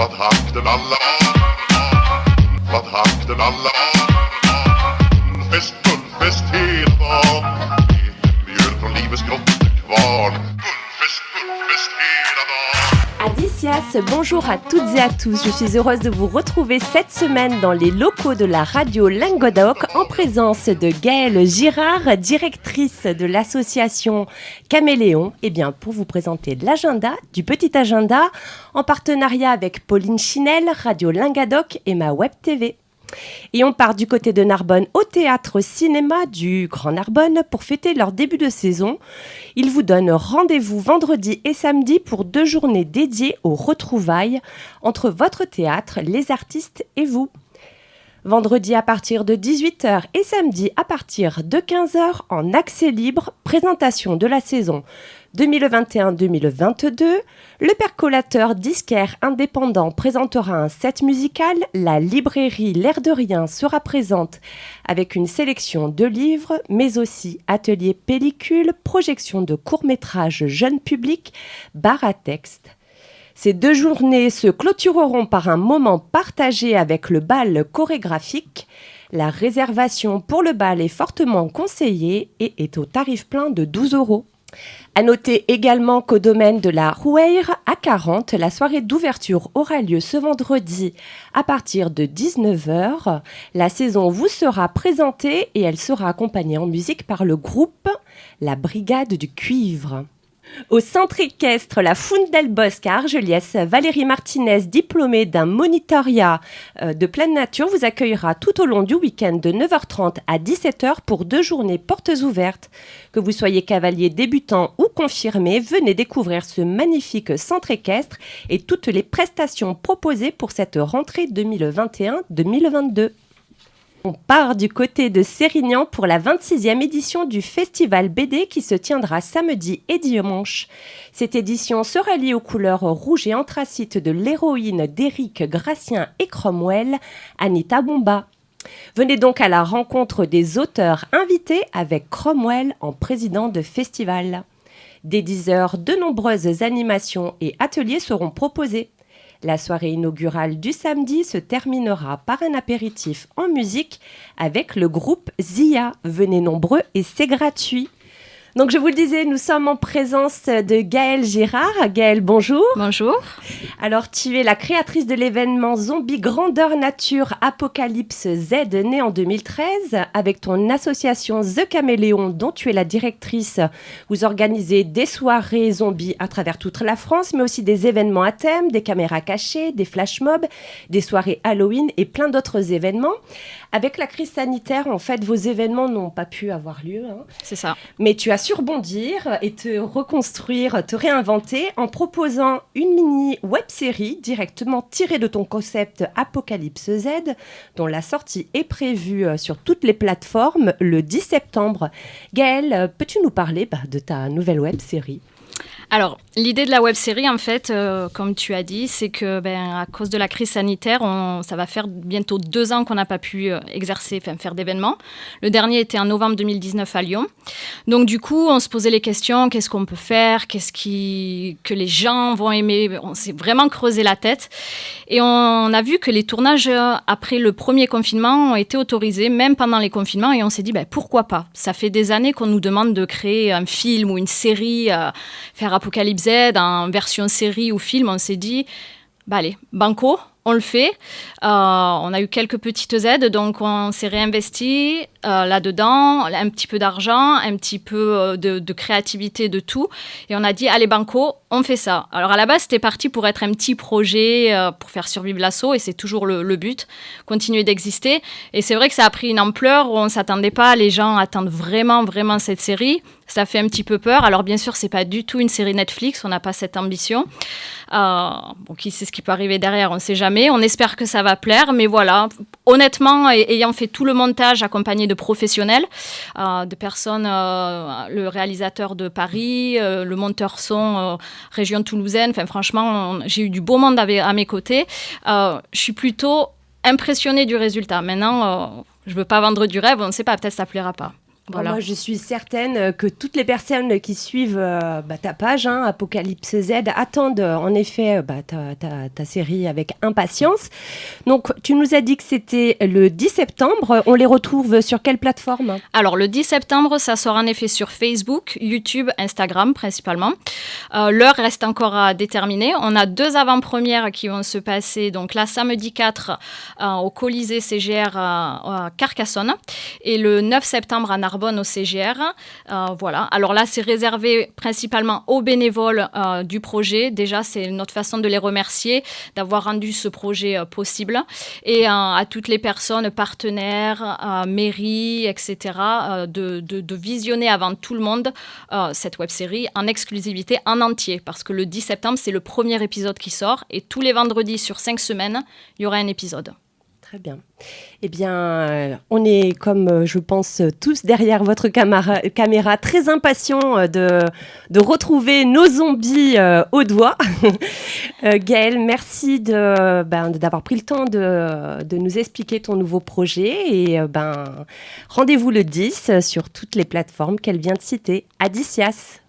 Vad hakten alla Vad hakten alla Fest, fullfest hela dagen Mjöl från livets grottekvarn Fullfest hela dagen. Adicias, bonjour à toutes et à tous. Je suis heureuse de vous retrouver cette semaine dans les locaux de la radio Languedoc en présence de Gaëlle Girard, directrice de l'association Caméléon, pour vous présenter l'agenda du Petit Agenda en partenariat avec Pauline Chinel, Radio Languedoc et ma Web TV. Et on part du côté de Narbonne au théâtre cinéma du Grand Narbonne pour fêter leur début de saison. Ils vous donnent rendez-vous vendredi et samedi pour 2 journées dédiées aux retrouvailles entre votre théâtre, les artistes et vous. Vendredi à partir de 18h et samedi à partir de 15h en accès libre, présentation de la saison 2021-2022, le percolateur disquaire indépendant présentera un set musical, la librairie L'Air de Rien sera présente avec une sélection de livres, mais aussi atelier pellicule, projection de courts-métrages jeunes publics, bar à texte. Ces 2 journées se clôtureront par un moment partagé avec le bal chorégraphique. La réservation pour le bal est fortement conseillée et est au tarif plein de 12 €. À noter également qu'au domaine de la Roueire à 40, la soirée d'ouverture aura lieu ce vendredi à partir de 19h. La saison vous sera présentée et elle sera accompagnée en musique par le groupe La Brigade du Cuivre. Au centre équestre, la Fundelbosc à Argelliès, Valérie Martinez, diplômée d'un monitorat de pleine nature, vous accueillera tout au long du week-end de 9h30 à 17h pour 2 journées portes ouvertes. Que vous soyez cavalier débutant ou confirmé, venez découvrir ce magnifique centre équestre et toutes les prestations proposées pour cette rentrée 2021-2022. On part du côté de Sérignan pour la 26e édition du Festival BD qui se tiendra samedi et dimanche. Cette édition sera liée aux couleurs rouge et anthracite de l'héroïne d'Éric Gratien et Cromwell, Anita Bomba. Venez donc à la rencontre des auteurs invités avec Cromwell en président de festival. Dès 10h, de nombreuses animations et ateliers seront proposés. La soirée inaugurale du samedi se terminera par un apéritif en musique avec le groupe Zia. Venez nombreux et c'est gratuit. Donc je vous le disais, nous sommes en présence de Gaëlle Girard. Gaëlle, bonjour. Bonjour. Alors tu es la créatrice de l'événement Zombie Grandeur Nature Apocalypse Z né en 2013 avec ton association The Caméléon dont tu es la directrice. Vous organisez des soirées zombies à travers toute la France mais aussi des événements à thème, des caméras cachées, des flash mobs, des soirées Halloween et plein d'autres événements. Avec la crise sanitaire, en fait, vos événements n'ont pas pu avoir lieu. C'est ça. Mais tu as su rebondir et te reconstruire, te réinventer en proposant une mini web-série directement tirée de ton concept Apocalypse Z, dont la sortie est prévue sur toutes les plateformes le 10 septembre. Gaëlle, peux-tu nous parler de ta nouvelle web-série ? Alors, l'idée de la web-série, en fait, comme tu as dit, c'est que à cause de la crise sanitaire, ça va faire bientôt 2 ans qu'on n'a pas pu faire d'événements. Le dernier était en novembre 2019 à Lyon. Donc, du coup, on se posait les questions, qu'est-ce qu'on peut faire, que les gens vont aimer. On s'est vraiment creusé la tête. Et on a vu que les tournages après le premier confinement ont été autorisés, même pendant les confinements. Et on s'est dit, pourquoi pas ? Ça fait des années qu'on nous demande de créer un film ou une série, faire Apocalypse Z en version série ou film. On s'est dit, allez, banco, on le fait. On a eu quelques petites aides, donc on s'est réinvesti là-dedans, un petit peu d'argent, un petit peu de créativité, de tout. Et on a dit, allez, banco, on fait ça. Alors à la base, c'était parti pour être un petit projet pour faire survivre l'asso, et c'est toujours le but, continuer d'exister. Et c'est vrai que ça a pris une ampleur où on ne s'attendait pas. Les gens attendent vraiment, vraiment cette série. Ça fait un petit peu peur. Alors bien sûr, c'est pas du tout une série Netflix, on n'a pas cette ambition. Qui sait ce qui peut arriver derrière, on ne sait jamais. On espère que ça va plaire, mais voilà. Honnêtement, ayant fait tout le montage accompagné de professionnels, de personnes, le réalisateur de Paris, le monteur son région toulousaine, franchement, j'ai eu du beau monde à mes côtés. Je suis plutôt impressionnée du résultat. Maintenant, je ne veux pas vendre du rêve, on ne sait pas, peut-être ça ne plaira pas. Voilà. Moi, je suis certaine que toutes les personnes qui suivent ta page, Apocalypse Z, attendent en effet ta série avec impatience. Donc, tu nous as dit que c'était le 10 septembre. On les retrouve sur quelle plateforme ? Alors, le 10 septembre, ça sort en effet sur Facebook, YouTube, Instagram principalement. L'heure reste encore à déterminer. On a 2 avant-premières qui vont se passer, donc là, samedi 4 au Colisée CGR à Carcassonne et le 9 septembre à Narbonne au CGR. Voilà. Alors là, c'est réservé principalement aux bénévoles du projet. Déjà, c'est notre façon de les remercier d'avoir rendu ce projet possible. Et à toutes les personnes partenaires, mairies, etc., de visionner avant tout le monde cette web-série en exclusivité, en entier. Parce que le 10 septembre, c'est le premier épisode qui sort. Et tous les vendredis sur 5 semaines, il y aura un épisode. Très bien. Eh bien, on est, comme je pense, tous derrière votre caméra, très impatients de retrouver nos zombies au doigt. Gaëlle, merci d'avoir pris le temps de nous expliquer ton nouveau projet. Et rendez-vous le 10 sur toutes les plateformes qu'elle vient de citer. Adicias.